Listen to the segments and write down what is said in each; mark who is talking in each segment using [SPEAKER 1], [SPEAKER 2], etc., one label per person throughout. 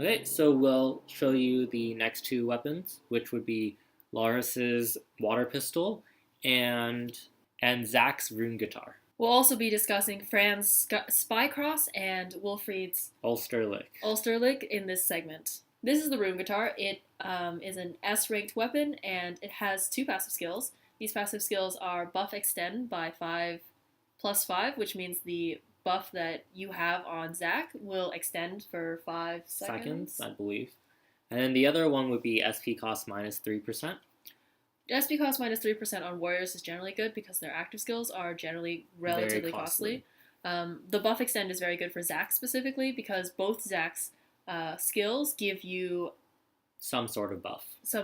[SPEAKER 1] Okay, so we'll show you the next two weapons, which would be Larus's water pistol and Zack's rune guitar.
[SPEAKER 2] We'll also be discussing Fran's Spycross and Wilfried's
[SPEAKER 1] Ulster Licht.
[SPEAKER 2] Licht in this segment. This is the Rune Guitar. It is an S-ranked weapon, and it has two passive skills. These passive skills are buff extend by 5+5, which means the buff that you have on Zack will extend for 5 seconds.
[SPEAKER 1] I believe. And then the other one would be SP cost minus 3%.
[SPEAKER 2] SP cost minus 3% on warriors is generally good because their active skills are generally relatively costly. The buff extend is very good for Zack specifically because both Zack's skills give you
[SPEAKER 1] some sort of buff. So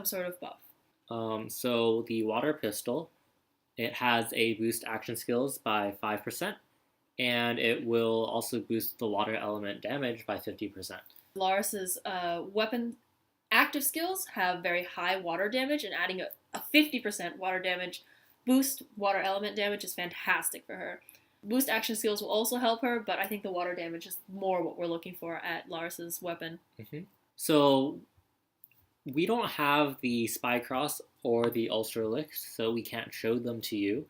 [SPEAKER 1] the water pistol, it has a boost action skills by 5%, and it will also boost the water element damage by 50%.
[SPEAKER 2] Larus's weapon active skills have very high water damage, and adding a 50% water damage boost water element damage is fantastic for her. Boost action skills will also help her, but I think the water damage is more what we're looking for at Larus's weapon.
[SPEAKER 1] Mm-hmm. So we don't have the Spycross or the Ulster Licht, so we can't show them to you.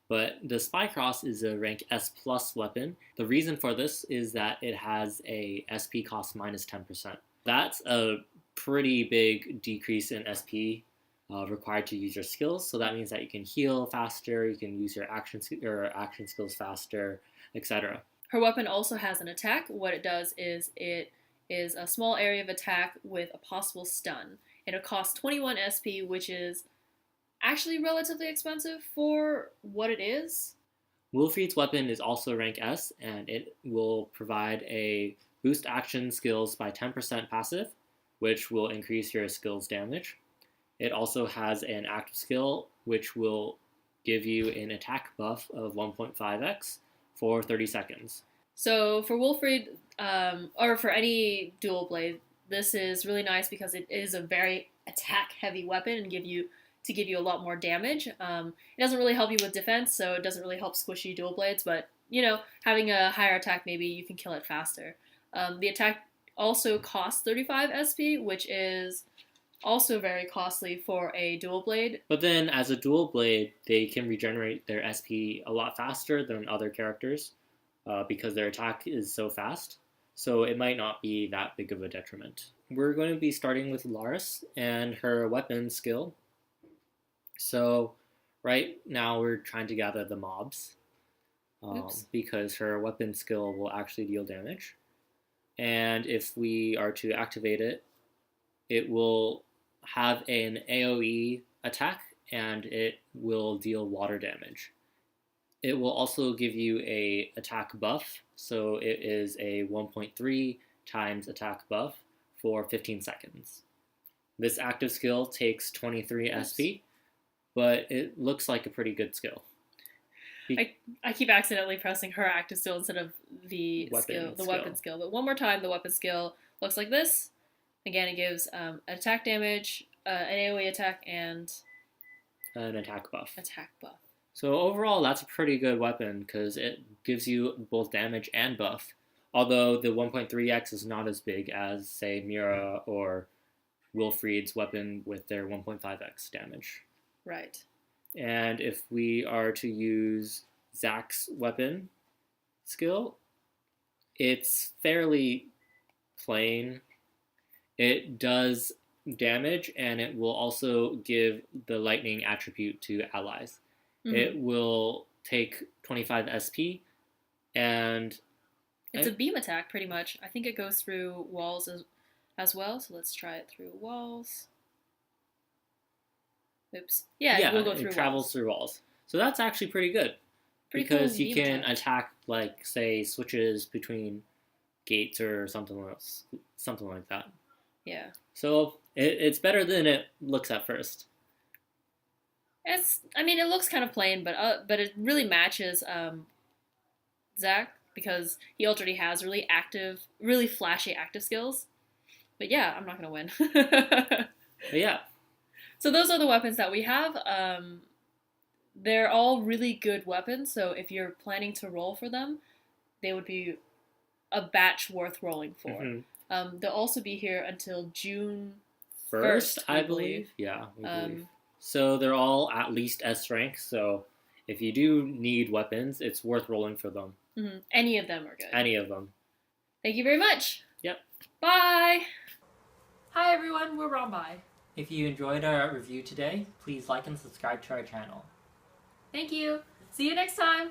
[SPEAKER 1] But the Spycross is a rank S+ weapon. The reason for this is that it has a SP cost minus 10%. That's a pretty big decrease in SP required to use your skills. So that means that you can heal faster, you can use your action skills faster, etc.
[SPEAKER 2] Her weapon also has an attack. What it does is it is a small area of attack with a possible stun. And it costs 21 SP, which is actually relatively expensive for what it is.
[SPEAKER 1] Wilfried's weapon is also rank S, and it will provide a boost action skills by 10% passive, which will increase your skills damage. It also has an active skill, which will give you an attack buff of 1.5x for 30 seconds.
[SPEAKER 2] So for Wilfried, or for any dual blade, this is really nice because it is a very attack-heavy weapon and give you a lot more damage. It doesn't really help you with defense, so it doesn't really help squishy dual blades, but, having a higher attack, maybe you can kill it faster. The attack also costs 35 SP, which is also very costly for a dual blade.
[SPEAKER 1] But then, as a dual blade, they can regenerate their SP a lot faster than other characters because their attack is so fast. So it might not be that big of a detriment. We're going to be starting with Larus and her weapon skill. So right now we're trying to gather the mobs because her weapon skill will actually deal damage. And if we are to activate it, it will have an AoE attack and it will deal water damage. It will also give you a attack buff, so it is a 1.3 times attack buff for 15 seconds. This active skill takes 23 SP, but it looks like a pretty good skill.
[SPEAKER 2] I keep accidentally pressing her active skill instead of the weapon skill. But one more time, the weapon skill looks like this. Again, it gives attack damage, an AoE attack, and
[SPEAKER 1] an attack buff.
[SPEAKER 2] Attack-buff.
[SPEAKER 1] So overall, that's a pretty good weapon because it gives you both damage and buff. Although the 1.3x is not as big as, say, Mira or Wilfried's weapon with their 1.5x damage.
[SPEAKER 2] Right.
[SPEAKER 1] And if we are to use Zack's weapon skill, it's fairly plain. It does damage, and it will also give the lightning attribute to allies. Mm-hmm. It will take 25 SP, and
[SPEAKER 2] it's a beam attack, pretty much. I think it goes through walls as well, so let's try it through walls. Oops. Yeah, it will go through walls. It
[SPEAKER 1] travels through walls. So that's actually pretty good. Because you can attack, like, say, switches between gates or something like that.
[SPEAKER 2] Yeah. So
[SPEAKER 1] it's better than it looks at first.
[SPEAKER 2] It looks kind of plain, but it really matches Zack because he already has really flashy active skills. But yeah, I'm not gonna win.
[SPEAKER 1] But yeah.
[SPEAKER 2] So those are the weapons that we have. They're all really good weapons, so if you're planning to roll for them, they would be a batch worth rolling for. They'll also be here until June
[SPEAKER 1] 1st,
[SPEAKER 2] we
[SPEAKER 1] I believe. Yeah, we believe. So they're all at least S rank, so if you do need weapons, it's worth rolling for them.
[SPEAKER 2] Any of them are good.
[SPEAKER 1] Any of them.
[SPEAKER 2] Thank you very much.
[SPEAKER 1] Yep.
[SPEAKER 2] Bye! Hi everyone, we're ROMbi.
[SPEAKER 1] If you enjoyed our review today, please like and subscribe to our channel.
[SPEAKER 2] Thank you. See you next time.